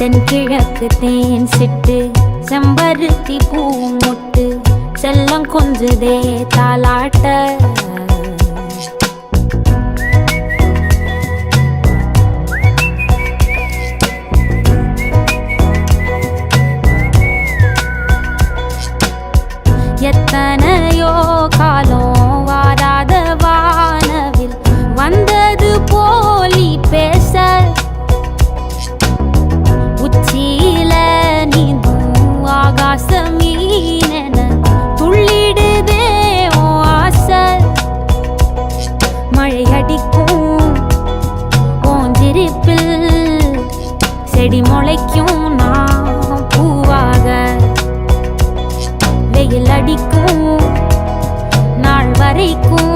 தென்கிழக்கு தேன் சிட்டு செம்பருத்தி பூ முட்டு செல்லம் கொஞ்சுதே தாலாட்ட எத்தனையோ காலம் வாராத வானவில் வந்தது போலி பேச உச்சியில நீந்தும் ஆகாச மீனென துள்ளிடுதே ஓ ஆசை மழை அடிக்கும் ஓஞ்சிருப்பில் செடி முளைக்கும் நான் பூவாக வெயில் அடிக்கும் நாள் வரைக்கும்